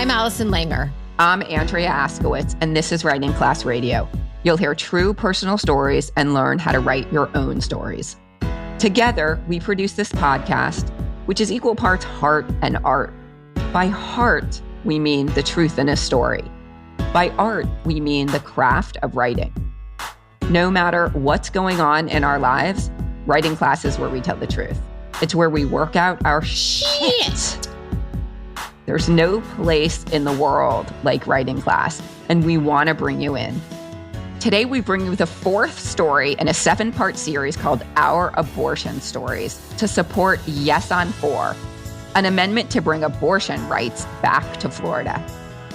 I'm Allison Langer. I'm Andrea Askowitz, and this is Writing Class Radio. You'll hear true personal stories and learn how to write your own stories. Together, we produce this podcast, which is equal parts heart and art. By heart, we mean the truth in a story. By art, we mean the craft of writing. No matter what's going on in our lives, writing class is where we tell the truth. It's where we work out our shit. There's no place in the world like writing class, and we want to bring you in. Today, we bring you the fourth story in a 7-part series called Our Abortion Stories to support Yes on 4, an amendment to bring abortion rights back to Florida.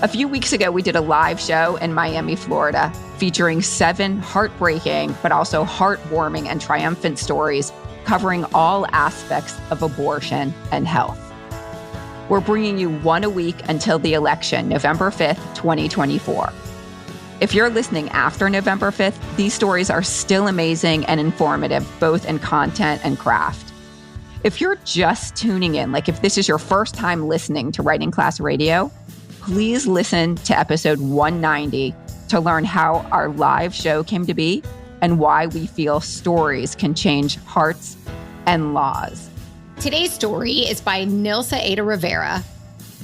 A few weeks ago, we did a live show in Miami, Florida, featuring 7 heartbreaking, but also heartwarming and triumphant stories covering all aspects of abortion and health. We're bringing you one a week until the election, November 5th, 2024. If you're listening after November 5th, these stories are still amazing and informative, both in content and craft. If you're just tuning in, like if this is your first time listening to Writing Class Radio, please listen to episode 190 to learn how our live show came to be and why we feel stories can change hearts and laws. Today's story is by Nilsa Ada Rivera.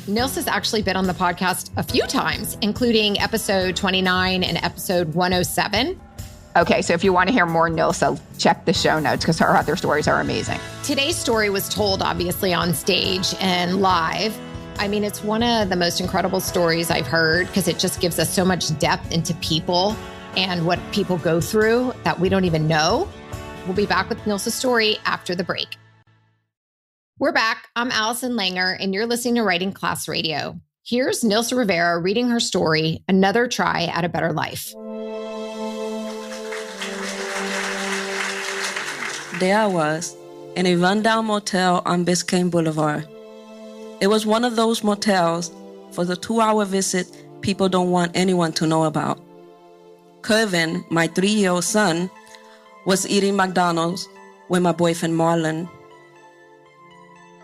Nilsa's actually been on the podcast a few times, including episode 29 and episode 107. Okay, so if you want to hear more Nilsa, check the show notes because her other stories are amazing. Today's story was told, obviously, on stage and live. I mean, it's one of the most incredible stories I've heard because it just gives us so much depth into people and what people go through that we don't even know. We'll be back with Nilsa's story after the break. We're back. I'm Allison Langer, and you're listening to Writing Class Radio. Here's Nilsa Rivera reading her story, Another Try at a Better Life. There I was, in a rundown motel on Biscayne Boulevard. It was one of those motels for the 2-hour visit people don't want anyone to know about. Kervin, my 3-year-old son, was eating McDonald's with my boyfriend Marlon.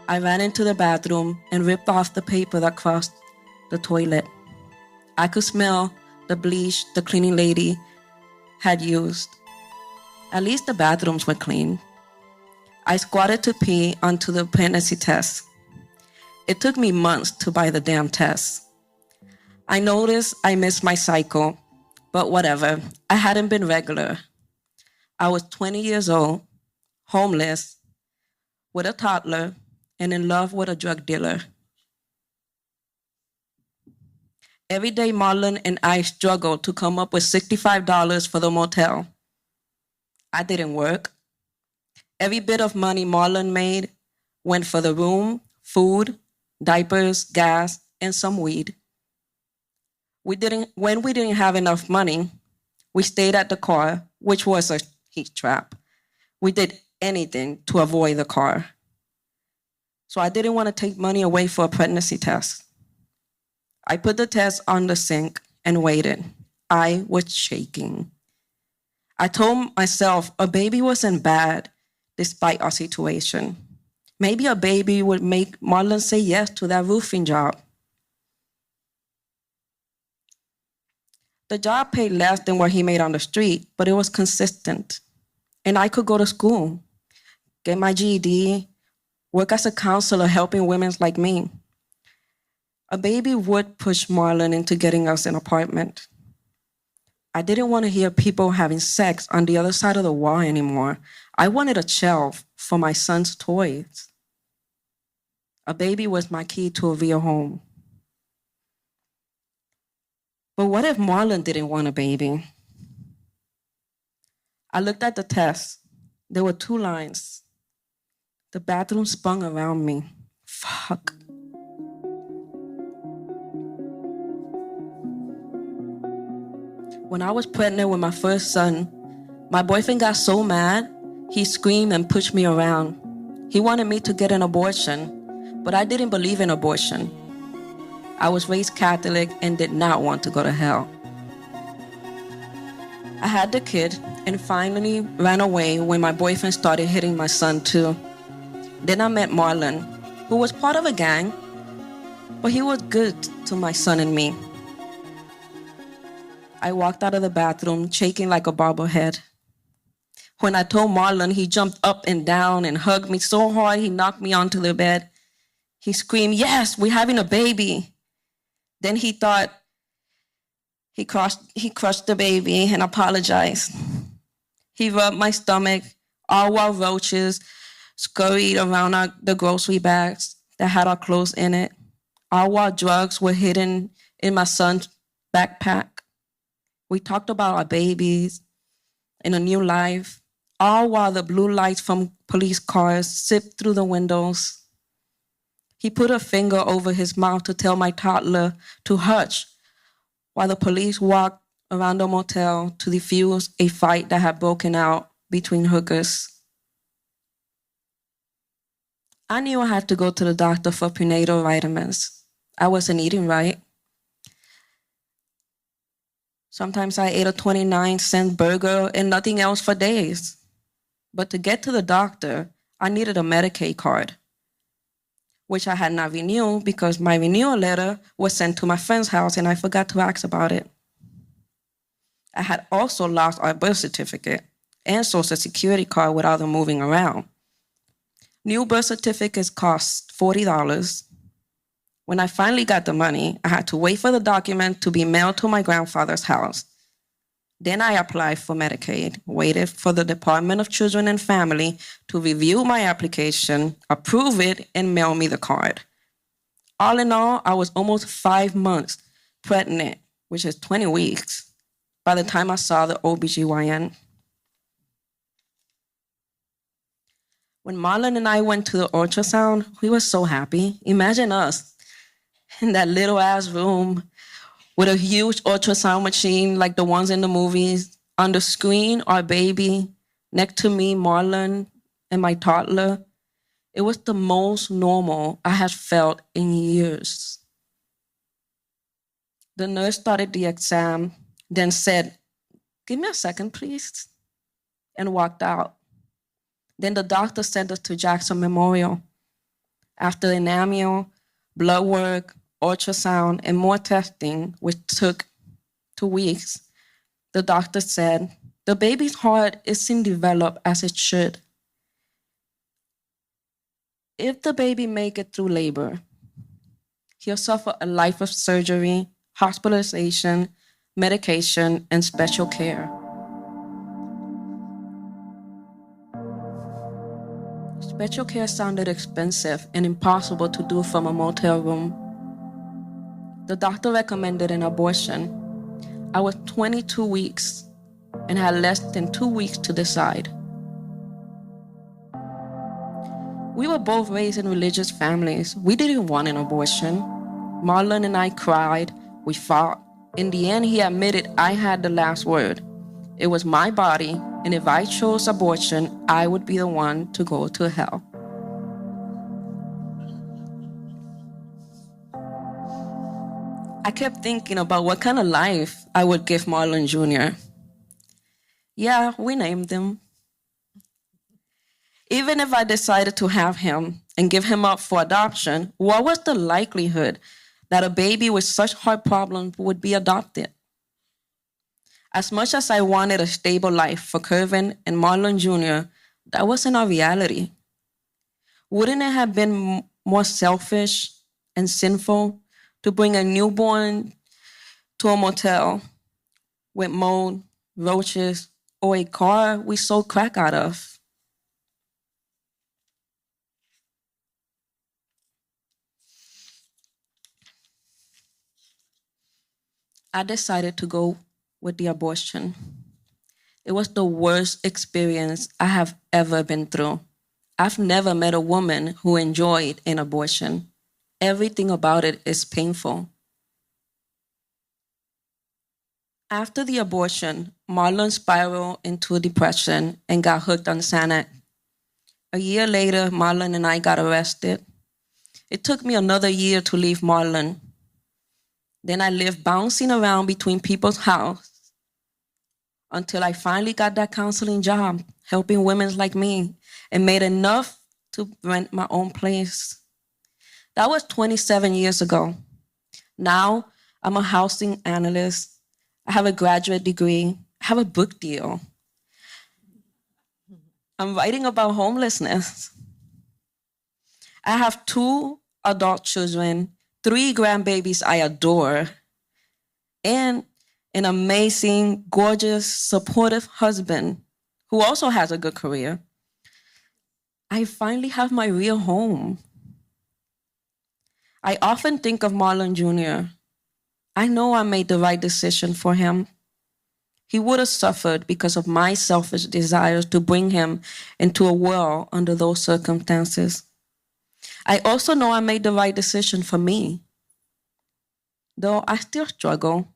I ran into the bathroom and ripped off the paper that crossed the toilet. I could smell the bleach the cleaning lady had used. At least the bathrooms were clean. I squatted to pee onto the pregnancy test. It took me months to buy the damn test. I noticed I missed my cycle, but whatever. I hadn't been regular. I was 20 years old, homeless, with a toddler, and in love with a drug dealer. Every day, Marlon and I struggled to come up with $65 for the motel. I didn't work. Every bit of money Marlon made went for the room, food, diapers, gas, and some weed. When we didn't have enough money, we stayed at the car, which was a heat trap. We did anything to avoid the car. So I didn't want to take money away for a pregnancy test. I put the test on the sink and waited. I was shaking. I told myself a baby wasn't bad despite our situation. Maybe a baby would make Marlon say yes to that roofing job. The job paid less than what he made on the street, but it was consistent. And I could go to school, get my GED, work as a counselor helping women like me. A baby would push Marlon into getting us an apartment. I didn't want to hear people having sex on the other side of the wall anymore. I wanted a shelf for my son's toys. A baby was my key to a real home. But what if Marlon didn't want a baby? I looked at the test. There were 2 lines. The bathroom spun around me. Fuck. When I was pregnant with my first son, my boyfriend got so mad, he screamed and pushed me around. He wanted me to get an abortion, but I didn't believe in abortion. I was raised Catholic and did not want to go to hell. I had the kid and finally ran away when my boyfriend started hitting my son too. Then I met Marlon, who was part of a gang. But he was good to my son and me. I walked out of the bathroom shaking like a bobblehead. When I told Marlon, he jumped up and down and hugged me so hard he knocked me onto the bed. He screamed, "Yes, we're having a baby." Then he thought he crushed the baby and apologized. He rubbed my stomach, all while roaches scurried around the grocery bags that had our clothes in it, all while drugs were hidden in my son's backpack. We talked about our babies and a new life, all while the blue lights from police cars sipped through the windows. He put a finger over his mouth to tell my toddler to hush, while the police walked around the motel to defuse a fight that had broken out between hookers. I knew I had to go to the doctor for prenatal vitamins. I wasn't eating right. Sometimes I ate a 29-cent burger and nothing else for days. But to get to the doctor, I needed a Medicaid card, which I had not renewed because my renewal letter was sent to my friend's house and I forgot to ask about it. I had also lost our birth certificate and Social Security card without them moving around. New birth certificates cost $40. When I finally got the money, I had to wait for the document to be mailed to my grandfather's house. Then I applied for Medicaid, waited for the Department of Children and Family to review my application, approve it, and mail me the card. All in all, I was almost 5 months pregnant, which is 20 weeks, by the time I saw the OBGYN. When Marlon and I went to the ultrasound, we were so happy. Imagine us in that little ass room with a huge ultrasound machine like the ones in the movies. On the screen, our baby. Next to me, Marlon and my toddler. It was the most normal I had felt in years. The nurse started the exam, then said, "Give me a second, please," and walked out. Then the doctor sent us to Jackson Memorial. After enamel, blood work, ultrasound, and more testing, which took 2 weeks, the doctor said, "The baby's heart isn't developed as it should. If the baby make it through labor, he'll suffer a life of surgery, hospitalization, medication, and special care." Special care sounded expensive and impossible to do from a motel room. The doctor recommended an abortion. I was 22 weeks and had less than 2 weeks to decide. We were both raised in religious families. We didn't want an abortion. Marlon and I cried. We fought. In the end, he admitted I had the last word. It was my body, and if I chose abortion, I would be the one to go to hell. I kept thinking about what kind of life I would give Marlon Jr. Yeah, we named him. Even if I decided to have him and give him up for adoption, what was the likelihood that a baby with such heart problems would be adopted? As much as I wanted a stable life for Kervin and Marlon Jr., that wasn't our reality. Wouldn't it have been more selfish and sinful to bring a newborn to a motel with mold, roaches, or a car we sold crack out of? I decided to go with the abortion. It was the worst experience I have ever been through. I've never met a woman who enjoyed an abortion. Everything about it is painful. After the abortion, Marlon spiraled into depression and got hooked on Xanax. A year later, Marlon and I got arrested. It took me another year to leave Marlon. Then I lived bouncing around between people's houses until I finally got that counseling job, helping women like me, and made enough to rent my own place. That was 27 years ago. Now, I'm a housing analyst. I have a graduate degree. I have a book deal. I'm writing about homelessness. I have 2 adult children, 3 grandbabies I adore, and an amazing, gorgeous, supportive husband who also has a good career. I finally have my real home. I often think of Marlon Jr. I know I made the right decision for him. He would have suffered because of my selfish desires to bring him into a world under those circumstances. I also know I made the right decision for me, though I still struggle.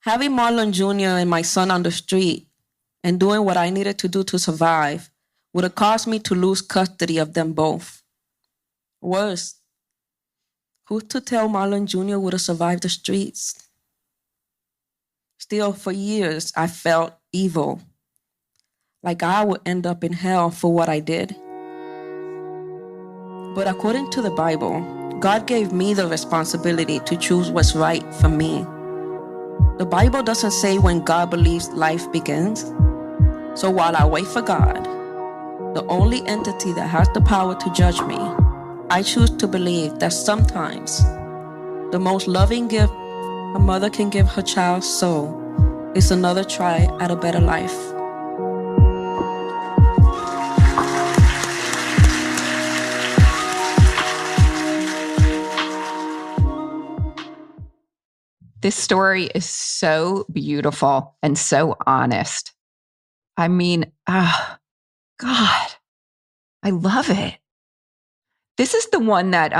Having Marlon Jr. and my son on the street and doing what I needed to do to survive would have caused me to lose custody of them both. Worse, who's to tell Marlon Jr. would have survived the streets? Still, for years, I felt evil, like I would end up in hell for what I did. But according to the Bible, God gave me the responsibility to choose what's right for me. The Bible doesn't say when God believes life begins. So while I wait for God, the only entity that has the power to judge me, I choose to believe that sometimes the most loving gift a mother can give her child's soul is another try at a better life. This story is so beautiful and so honest. I mean, God, I love it. This is the one that,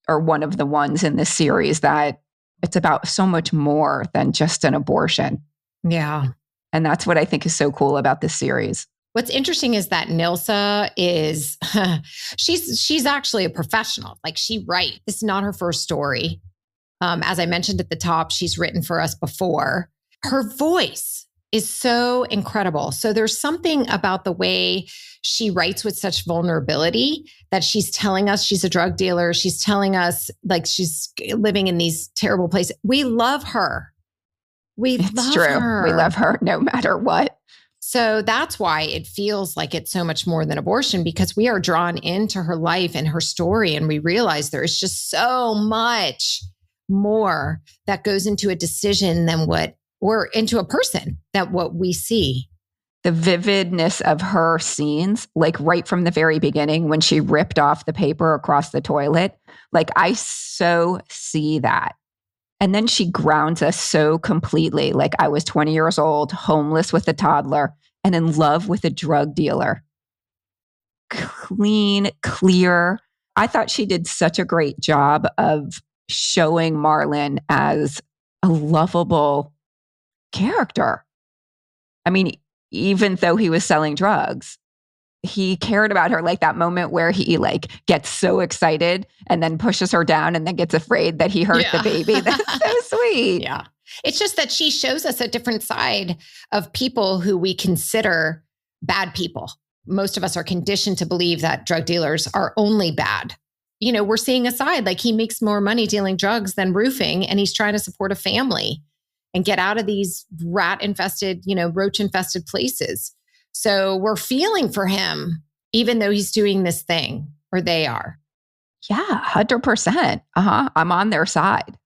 or one of the ones in this series that it's about so much more than just an abortion. Yeah. And that's what I think is so cool about this series. What's interesting is that Nilsa is, she's actually a professional. Like she writes. This is not her first story. As I mentioned at the top, she's written for us before. Her voice is so incredible. So there's something about the way she writes with such vulnerability that she's telling us she's a drug dealer. She's telling us like she's living in these terrible places. We love her. It's true. We love her no matter what. So that's why it feels like it's so much more than abortion, because we are drawn into her life and her story. And we realize there is just so much more that goes into a decision than what, or into a person that what we see. The vividness of her scenes, like right from the very beginning when she ripped off the paper across the toilet, like I so see that. And then she grounds us so completely. Like I was 20 years old, homeless with a toddler, and in love with a drug dealer. Clean, clear. I thought she did such a great job of showing Marlon as a lovable character. I mean, even though he was selling drugs, he cared about her. Like that moment where he like gets so excited and then pushes her down and then gets afraid that he hurt the baby. That's so sweet. Yeah. It's just that she shows us a different side of people who we consider bad people. Most of us are conditioned to believe that drug dealers are only bad. You know, we're seeing a side like he makes more money dealing drugs than roofing, and he's trying to support a family and get out of these rat-infested, roach-infested places. So we're feeling for him, even though he's doing this thing, or they are. Yeah, 100%. I'm on their side.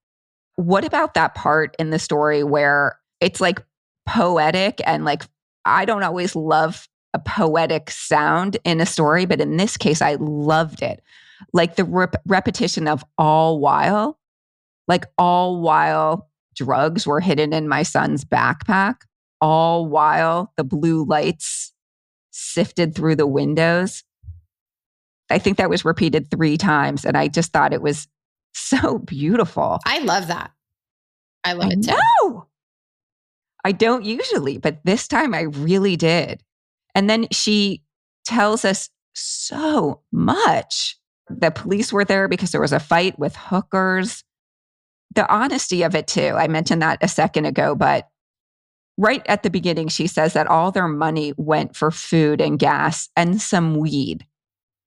What about that part in the story where it's like poetic and like, I don't always love a poetic sound in a story, but in this case, I loved it. Like the repetition of all while drugs were hidden in my son's backpack, all while the blue lights sifted through the windows. I think that was repeated 3 times. And I just thought it was so beautiful. I love that. I love it too. No, I don't usually, but this time I really did. And then she tells us so much. The police were there because there was a fight with hookers. The honesty of it too. I mentioned that a second ago, but right at the beginning, she says that all their money went for food and gas and some weed.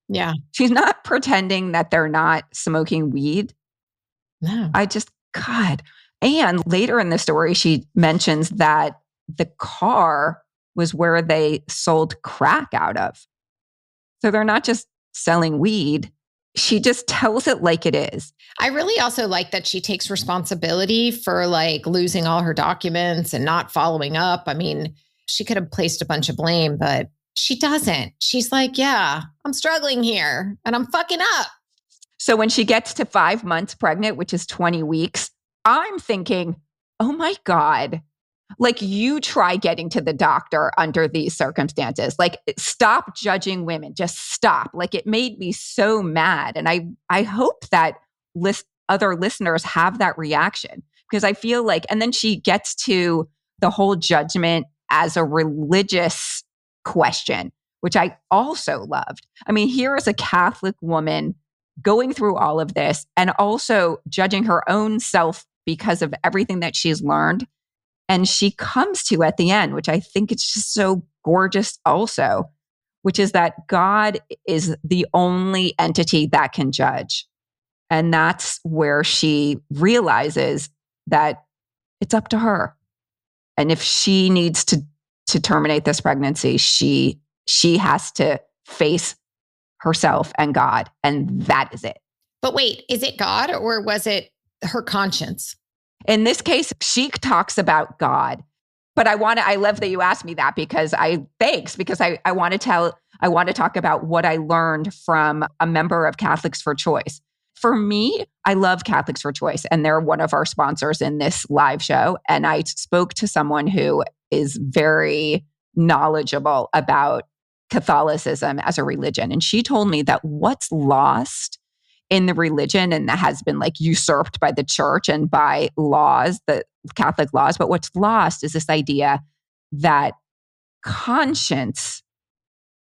Yeah. She's not pretending that they're not smoking weed. No. God. And later in the story, she mentions that the car was where they sold crack out of. So they're not just selling weed. She just tells it like it is. I really also like that she takes responsibility for like losing all her documents and not following up. I mean, she could have placed a bunch of blame, but she doesn't. She's like, yeah, I'm struggling here and I'm fucking up. So when she gets to 5 months pregnant, which is 20 weeks, I'm thinking, oh my God, like you try getting to the doctor under these circumstances. Like stop judging women, just stop. Like it made me so mad. And I hope that other listeners have that reaction, because I feel like, and then she gets to the whole judgment as a religious question, which I also loved. I mean, here is a Catholic woman going through all of this and also judging her own self because of everything that she's learned. And she comes to at the end, which I think it's just so gorgeous also, which is that God is the only entity that can judge. And that's where she realizes that it's up to her. And if she needs to terminate this pregnancy, she has to face herself and God. And that is it. But wait, is it God or was it her conscience? In this case, she talks about God, but I love that you asked me that because I want to talk about what I learned from a member of Catholics for Choice. For me, I love Catholics for Choice, and they're one of our sponsors in this live show. And I spoke to someone who is very knowledgeable about Catholicism as a religion. And she told me that what's lost in the religion and that has been like usurped by the church and by laws, the Catholic laws. But what's lost is this idea that conscience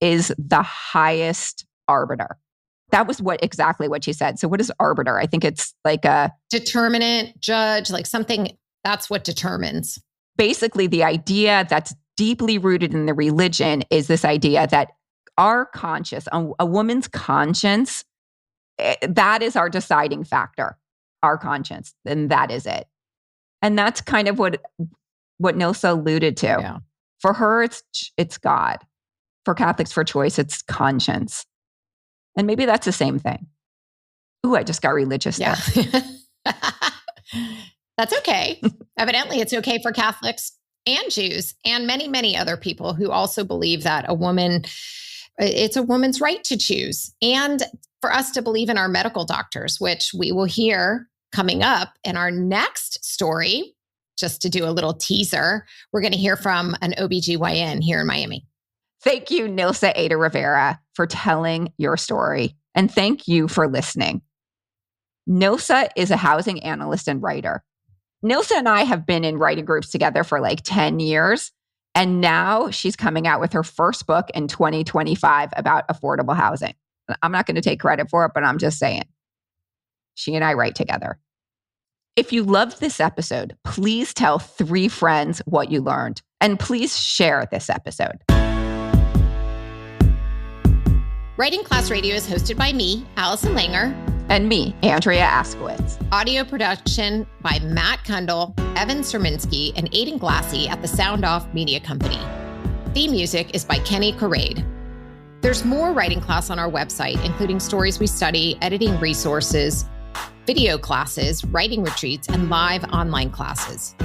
is the highest arbiter. That was exactly what she said. So what is arbiter? I think it's like a determinate, judge, like something that's what determines. Basically, the idea that's deeply rooted in the religion is this idea that our conscience, a woman's conscience, that is our deciding factor, our conscience, and that is it. And that's kind of what Nilsa alluded to. Yeah. For her, it's God. For Catholics for Choice, it's conscience. And maybe that's the same thing. Ooh, I just got religious there. That's okay. Evidently, it's okay for Catholics and Jews and many, many other people who also believe that it's a woman's right to choose. And for us to believe in our medical doctors, which we will hear coming up in our next story. Just to do a little teaser, we're going to hear from an OBGYN here in Miami. Thank you, Nilsa Ada Rivera, for telling your story. And thank you for listening. Nilsa is a housing analyst and writer. Nilsa and I have been in writing groups together for like 10 years. And now she's coming out with her first book in 2025 about affordable housing. I'm not going to take credit for it, but I'm just saying. She and I write together. If you loved this episode, please tell 3 friends what you learned. And please share this episode. Writing Class Radio is hosted by me, Allison Langer. And me, Andrea Askowitz. Audio production by Matt Kundle, Evan Serminski, and Aiden Glassy at the Sound Off Media Company. Theme music is by Kenny Corrade. There's more writing class on our website, including stories we study, editing resources, video classes, writing retreats, and live online classes.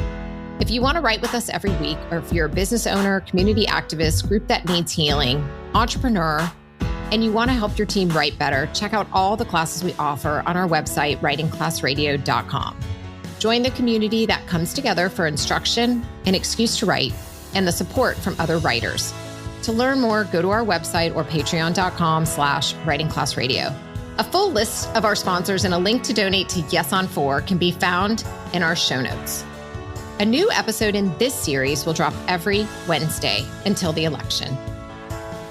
If you want to write with us every week, or if you're a business owner, community activist, group that needs healing, entrepreneur, and you want to help your team write better, check out all the classes we offer on our website, writingclassradio.com. Join the community that comes together for instruction, an excuse to write, and the support from other writers. To learn more, go to our website or patreon.com/writingclassradio. A full list of our sponsors and a link to donate to Yes on 4 can be found in our show notes. A new episode in this series will drop every Wednesday until the election.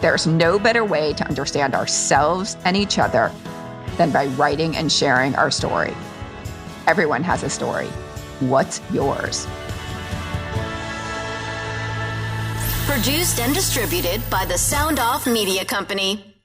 There's no better way to understand ourselves and each other than by writing and sharing our story. Everyone has a story. What's yours? Produced and distributed by the Sound Off Media Company.